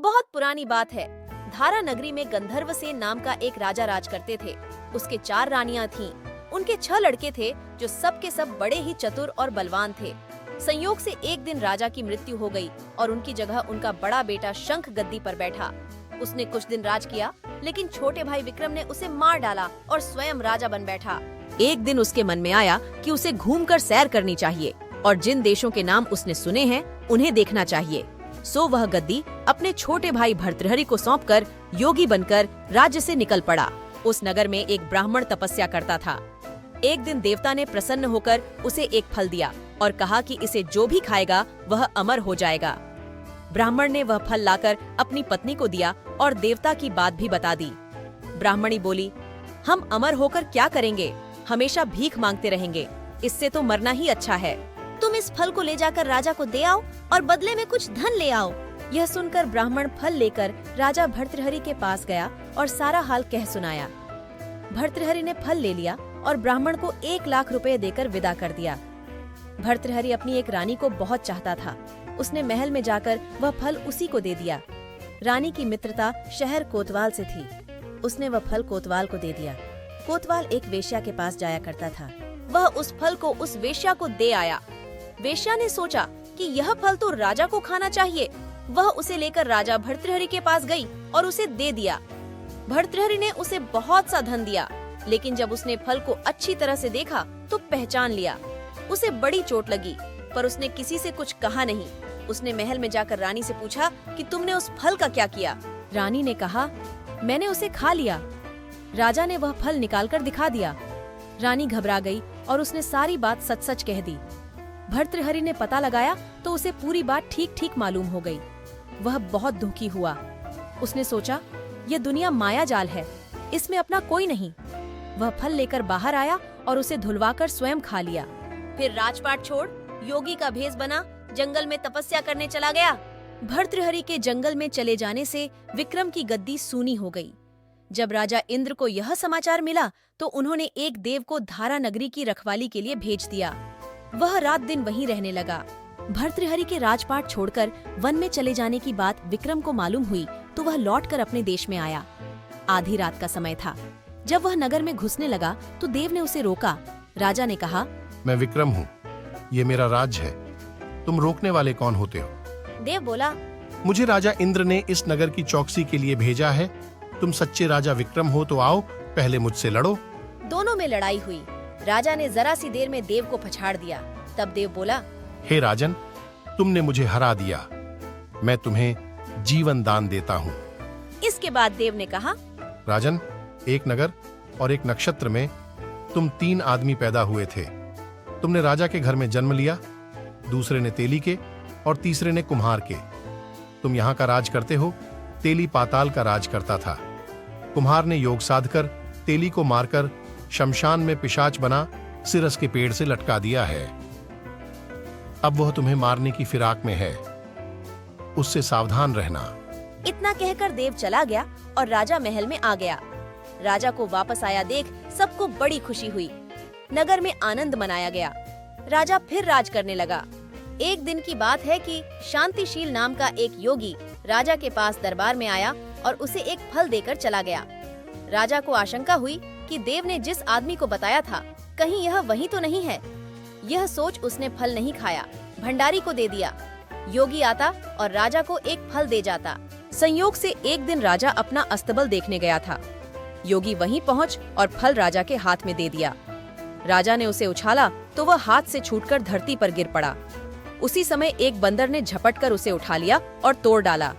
बहुत पुरानी बात है। धारा नगरी में गंधर्वसेन नाम का एक राजा राज करते थे। उसके 4 रानियां थीं। उनके 6 लड़के थे जो सब के सब बड़े ही चतुर और बलवान थे। संयोग से एक दिन राजा की मृत्यु हो गई और उनकी जगह उनका बड़ा बेटा शंख गद्दी पर बैठा। उसने कुछ दिन राज किया, लेकिन छोटे भाई विक्रम ने उसे मार डाला और स्वयं राजा बन बैठा। एक दिन उसके मन में आया कि उसे घूमकर सैर करनी चाहिए और जिन देशों के नाम उसने सुने हैं उन्हें देखना चाहिए। सो वह गद्दी अपने छोटे भाई भर्तृहरि को सौंपकर योगी बनकर राज्य से निकल पड़ा। उस नगर में एक ब्राह्मण तपस्या करता था। एक दिन देवता ने प्रसन्न होकर उसे एक फल दिया और कहा कि इसे जो भी खाएगा वह अमर हो जाएगा। ब्राह्मण ने वह फल लाकर अपनी पत्नी को दिया और देवता की बात भी बता दी। ब्राह्मणी बोली, हम अमर होकर क्या करेंगे, हमेशा भीख मांगते रहेंगे, इससे तो मरना ही अच्छा है। तुम इस फल को ले जाकर राजा को दे आओ और बदले में कुछ धन ले आओ। यह सुनकर ब्राह्मण फल लेकर राजा भर्तृहरि के पास गया और सारा हाल कह सुनाया। भर्तृहरि ने फल ले लिया और ब्राह्मण को 1 लाख रुपए देकर विदा कर दिया। भर्तृहरि अपनी एक रानी को बहुत चाहता था। उसने महल में जाकर वह फल उसी को दे दिया। रानी की मित्रता शहर कोतवाल से थी। उसने वह फल कोतवाल को दे दिया। कोतवाल एक वेश्या के पास जाया करता था। वह उस फल को उस वेश्या को दे आया। वेश्या ने सोचा कि यह फल तो राजा को खाना चाहिए। वह उसे लेकर राजा भर्तृहरि के पास गई और उसे दे दिया। भर्तृहरि ने उसे बहुत सा धन दिया, लेकिन जब उसने फल को अच्छी तरह से देखा तो पहचान लिया। उसे बड़ी चोट लगी, पर उसने किसी से कुछ कहा नहीं। उसने महल में जाकर रानी से पूछा कि तुमने उस फल का क्या किया। रानी ने कहा, मैंने उसे खा लिया। राजा ने वह फल निकालकर दिखा दिया। रानी घबरा गई और उसने सारी बात सच सच कह दी। भर्तृहरि ने पता लगाया तो उसे पूरी बात ठीक ठीक मालूम हो गई। वह बहुत दुखी हुआ। उसने सोचा, यह दुनिया माया जाल है, इसमें अपना कोई नहीं। वह फल लेकर बाहर आया और उसे धुलवाकर स्वयं खा लिया। फिर राजपाट छोड़ योगी का भेष बना जंगल में तपस्या करने चला गया। भर्तृहरि के जंगल में चले जाने से विक्रम की गद्दी सूनी हो गई। जब राजा इंद्र को यह समाचार मिला तो उन्होंने एक देव को धारा नगरी की रखवाली के लिए भेज दिया। वह रात दिन वहीं रहने लगा। भर्तृहरि के राजपाट छोड़कर वन में चले जाने की बात विक्रम को मालूम हुई तो वह लौटकर अपने देश में आया। आधी रात का समय था। जब वह नगर में घुसने लगा तो देव ने उसे रोका। राजा ने कहा, मैं विक्रम हूँ, ये मेरा राज्य है, तुम रोकने वाले कौन होते हो? देव बोला, मुझे राजा इंद्र ने इस नगर की चौकसी के लिए भेजा है। तुम सच्चे राजा विक्रम हो तो आओ, पहले मुझसे लड़ो। दोनों में लड़ाई हुई। राजा ने जरा सी देर में देव को पछाड़ दिया। तब देव बोला, हे राजन, तुमने मुझे हरा दिया, मैं तुम्हें जीवन दान देता हूँ। इसके बाद देव ने कहा, राजन, एक नगर और एक नक्षत्र में तुम 3 आदमी पैदा हुए थे। तुमने राजा के घर में जन्म लिया, दूसरे ने तेली के और तीसरे ने कुम्हार के। तुम यहाँ का राज करते हो, तेली पाताल का राज करता था। कुम्हार ने योग साधकर तेली को मारकर शमशान में पिशाच बना सिरस के पेड़ से लटका दिया है। अब वह तुम्हें मारने की फिराक में है, उससे सावधान रहना। इतना कहकर देव चला गया और राजा महल में आ गया। राजा को वापस आया देख सबको बड़ी खुशी हुई। नगर में आनंद मनाया गया। राजा फिर राज करने लगा। एक दिन की बात है कि शांतिशील नाम का एक योगी राजा के पास दरबार में आया और उसे एक फल देकर चला गया। राजा को आशंका हुई कि देव ने जिस आदमी को बताया था कहीं यह वही तो नहीं है। यह सोच उसने फल नहीं खाया, भंडारी को दे दिया। योगी आता और राजा को एक फल दे जाता। संयोग से एक दिन राजा अपना अस्तबल देखने गया था। योगी वहीं पहुंच और फल राजा के हाथ में दे दिया। राजा ने उसे उछाला तो वह हाथ से छूटकर धरती पर गिर पड़ा। उसी समय एक बंदर ने झपटकर उसे उठा लिया और तोड़ डाला।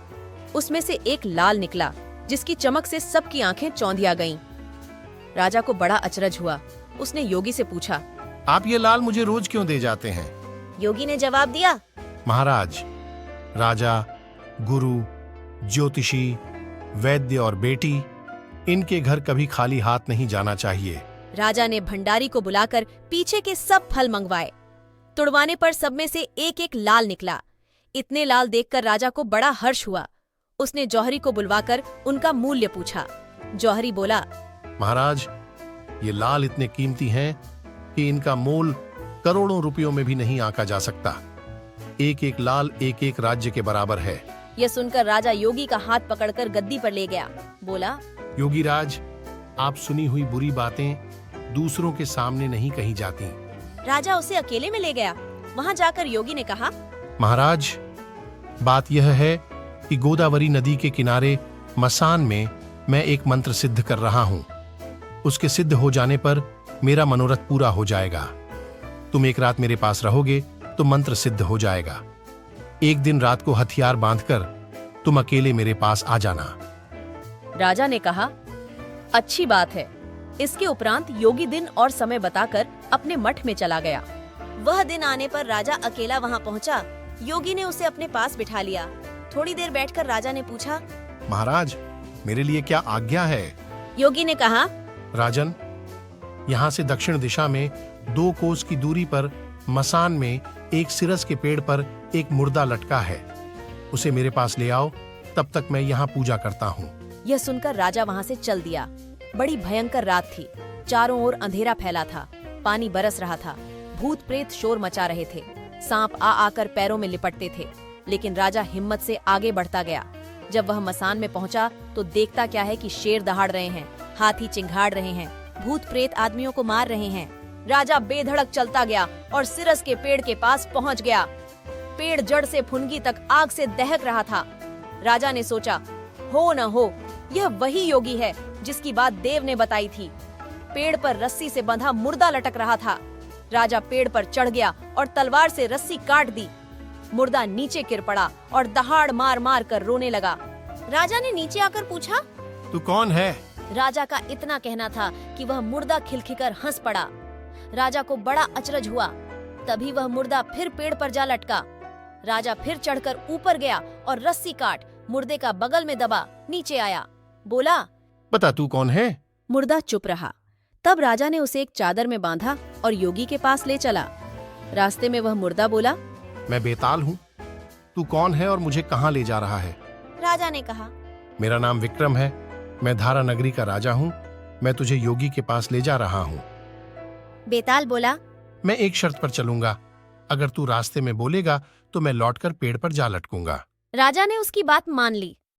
उसमें से एक लाल निकला, जिसकी चमक से सबकी आंखें चौंधिया गईं। राजा को बड़ा अचरज हुआ। उसने योगी से पूछा, आप ये लाल मुझे रोज क्यों दे जाते हैं? योगी ने जवाब दिया, महाराज, राजा, गुरु, ज्योतिषी, वैद्य और बेटी, इनके घर कभी खाली हाथ नहीं जाना चाहिए। राजा ने भंडारी को बुलाकर पीछे के सब फल मंगवाए। तुड़वाने पर सब में से एक एक लाल निकला। इतने लाल देखकर राजा को बड़ा हर्ष हुआ। उसने जौहरी को बुलवाकर उनका मूल्य पूछा। जौहरी बोला, महाराज, ये लाल इतने कीमती हैं कि इनका मोल करोड़ों रुपयों में भी नहीं आंका जा सकता। एक एक लाल एक एक राज्य के बराबर है। यह सुनकर राजा योगी का हाथ पकड़कर गद्दी पर ले गया। बोला, योगी राज, आप सुनी हुई बुरी बातें दूसरों के सामने नहीं कही जाती। राजा उसे अकेले में ले गया। वहाँ जाकर योगी ने कहा, महाराज, बात यह है कि गोदावरी नदी के किनारे मसान में मैं एक मंत्र सिद्ध कर रहा हूँ। उसके सिद्ध हो जाने पर मेरा मनोरथ पूरा हो जाएगा। तुम एक रात मेरे पास रहोगे तो मंत्र सिद्ध हो जाएगा। एक दिन रात को हथियार बांधकर तुम अकेले मेरे पास आ जाना। राजा ने कहा, अच्छी बात है। इसके उपरांत योगी दिन और समय बताकर अपने मठ में चला गया। वह दिन आने पर राजा अकेला वहाँ पहुँचा। योगी ने उसे अपने पास बिठा लिया। थोड़ी देर बैठकर राजा ने पूछा, महाराज, मेरे लिए क्या आज्ञा है? योगी ने कहा, राजन, यहाँ से दक्षिण दिशा में 2 कोस की दूरी पर मसान में एक सिरस के पेड़ पर एक मुर्दा लटका है। उसे मेरे पास ले आओ, तब तक मैं यहाँ पूजा करता हूँ। यह सुनकर राजा वहाँ से चल दिया। बड़ी भयंकर रात थी। चारों ओर अंधेरा फैला था। पानी बरस रहा था। भूत प्रेत शोर मचा रहे थे। सांप आ आकर पैरों में लिपटते थे। लेकिन राजा हिम्मत से आगे बढ़ता गया। जब वह मसान में पहुंचा तो देखता क्या है कि शेर दहाड़ रहे हैं, हाथी चिंघाड़ रहे हैं, भूत प्रेत आदमियों को मार रहे हैं। राजा बेधड़क चलता गया और सिरस के पेड़ के पास पहुंच गया। पेड़ जड़ से फुनगी तक आग से दहक रहा था। राजा ने सोचा, हो न हो, यह वही योगी है जिसकी बात देव ने बताई थी। पेड़ पर रस्सी से बंधा मुर्दा लटक रहा था। राजा पेड़ पर चढ़ गया और तलवार से रस्सी काट दी। मुर्दा नीचे गिर पड़ा और दहाड़ मार मार कर रोने लगा। राजा ने नीचे आकर पूछा, तू कौन है? राजा का इतना कहना था कि वह मुर्दा खिलखिकर हंस पड़ा। राजा को बड़ा अचरज हुआ। तभी वह मुर्दा फिर पेड़ पर जा लटका। राजा फिर चढ़कर ऊपर गया और रस्सी काट मुर्दे का बगल में दबा नीचे आया। बोला, बता, तू कौन है? मुर्दा चुप रहा। तब राजा ने उसे एक चादर में बांधा और योगी के पास ले चला। रास्ते में वह मुर्दा बोला, मैं बेताल हूँ। तू कौन है और मुझे कहाँ ले जा रहा है? राजा ने कहा, मेरा नाम विक्रम है। मैं धारा नगरी का राजा हूँ। मैं तुझे योगी के पास ले जा रहा हूँ। बेताल बोला, मैं एक शर्त पर चलूंगा। अगर तू रास्ते में बोलेगा तो मैं लौटकर पेड़ पर जा लटकूंगा। राजा ने उसकी बात मान ली।